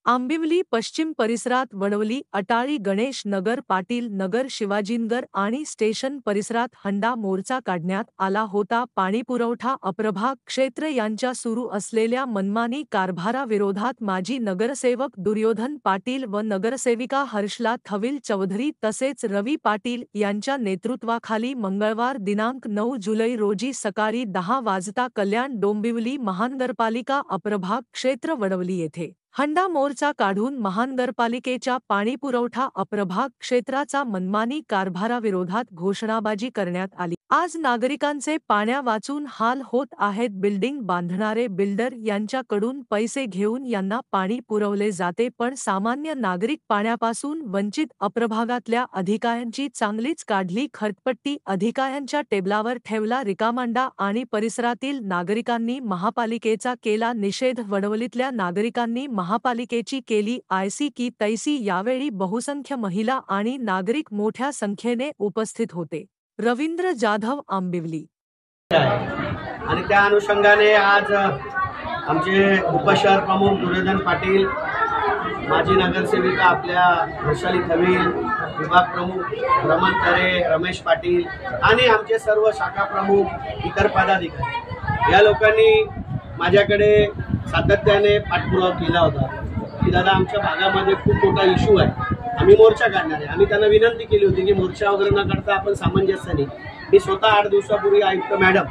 आंबिवली पश्चिम परिसरात वडवली, अटाळी, गणेश नगर, पाटील नगर, शिवाजीनगर आणि स्टेशन परिसरात हंडा मोर्चा काढण्यात आला होता। पाणीपुरवठा अप्रभाग क्षेत्र यांच्या सुरू असलेल्या मनमानी कारभाराविरोधात माजी नगरसेवक दुर्योधन पाटील व नगरसेविका हर्षला थविल चौधरी तसेच रवी पाटील यांच्या नेतृत्वाखाली मंगळवार दिनांक 9 जुलै रोजी सकाळी 10 वाजता कल्याण डोंबिवली महानगरपालिका अप्रभाग क्षेत्र वडवली येथे हंडा मोर्चा काढून महानगरपालिकेच्या पाणीपुरवठा अप्रभाग क्षेत्राचा मनमानी कारभाराविरोधात घोषणाबाजी करण्यात आली। आज नागरिकांचे पाण्या वाचून हाल होत आहेत। बिल्डिंग बांधणारे बिल्डर यांच्याकडून पैसे घेऊन यांना पाणी पुरवले जाते, पण सामान्य नागरिक पाण्यापासून वंचित। अप्रभागातल्या अधिकाऱ्यांची चांगलीच काढली खरपट्टी, अधिकाऱ्यांच्या टेबलावर ठेवला रिकामांडा आणि परिसरातील नागरिकांनी महापालिकेचा केला निषेध। वडवलीतल्या नागरिकांनी महापालिकेची केली आयसी की तैसी। यावेळी बहुसंख्य महिला आणि नागरिक मोठ्या संख्येने उपस्थित होते। रवींद्र जाधव, आंबिवली। आणि त्या अनुषंगाने आज आमचे उपशहर प्रमुख दुर्योधन पाटील, माजी नगरसेविका आपल्या वैशाली थविल, विभाग प्रमुख रमण तरे, रमेश पाटील आणि आमचे सर्व शाखा प्रमुख, इतर पदाधिकारी या लोकांनी माझ्याकडे सातत्याने पाठपुरावा केला होता की दादा आमच्या भागामध्ये खूप मोठा इश्यू आहे, आम्ही मोर्चा काढणार आहे। आम्ही त्यांना विनंती केली होती की मोर्चा वगैरे न करता आपण सामंजस्याने, मी स्वतः 8 दिवसापूर्वी आयुक्त मॅडम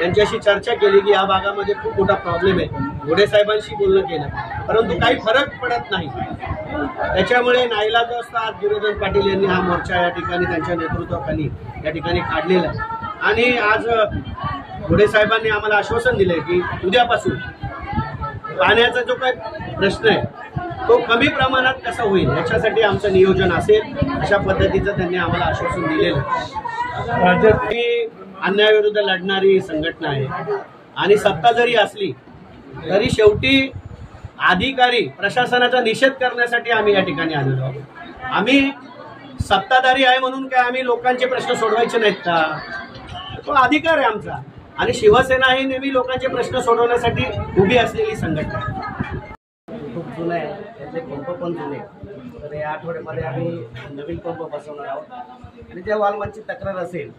यांच्याशी चर्चा केली की या भागामध्ये खूप मोठा प्रॉब्लेम आहे, घोडे साहेबांशी बोलणं केलं, परंतु काही फरक पडत नाही। त्याच्यामुळे नाईलाज असता दुर्योधन पाटील यांनी हा मोर्चा या ठिकाणी त्यांच्या नेतृत्वाखाली या ठिकाणी काढलेला आहे। आणि आज घोडे साहेबांनी आम्हाला आश्वासन दिलंय की उद्यापासून पाण्याचा जो काही प्रश्न आहे तो कमी प्रमाणात कसा होईल याच्यासाठी आमचं नियोजन असेल, अशा पद्धतीचं त्यांनी आम्हाला आश्वासन दिलेलं आहे। राज्यात ही अन्यायाविरुद्ध लढणारी संघटना आहे आणि सत्ता जरी असली तरी शेवटी अधिकारी प्रशासनाचा निषेध करण्यासाठी आम्ही या ठिकाणी आलेलो आहोत। आम्ही सत्ताधारी आहे म्हणून काय आम्ही लोकांचे प्रश्न सोडवायचे नाहीत का? तो अधिकार आहे आमचा। आणि शिवसेना ही नेहमी लोकांचे प्रश्न सोडवण्यासाठी उभी असलेली संघटना खूप जुनं आहे, त्यातले पंप पण जुने। तर या आठवड्यामध्ये आम्ही नवीन पंप बसवणार आहोत आणि ज्या वाल्वांची तक्रार असेल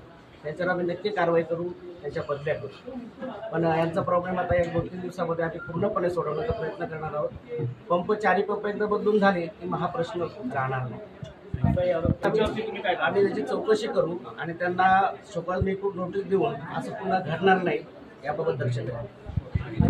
त्याच्यावर आम्ही नक्की कारवाई करू, त्याच्या बदल्या करू। पण यांचा प्रॉब्लेम आता 1-2-3 दिवसामध्ये आम्ही पूर्णपणे सोडवण्याचा प्रयत्न करणार आहोत। पंप 4 पंप एकदा बदलून झाले की हा प्रश्न राहणार नाही। आम्ही त्याची चौकशी करू आणि त्यांना सोबत मी खूप नोटीस देऊन असं पुन्हा घडणार नाही याबाबत दक्षता घेऊ।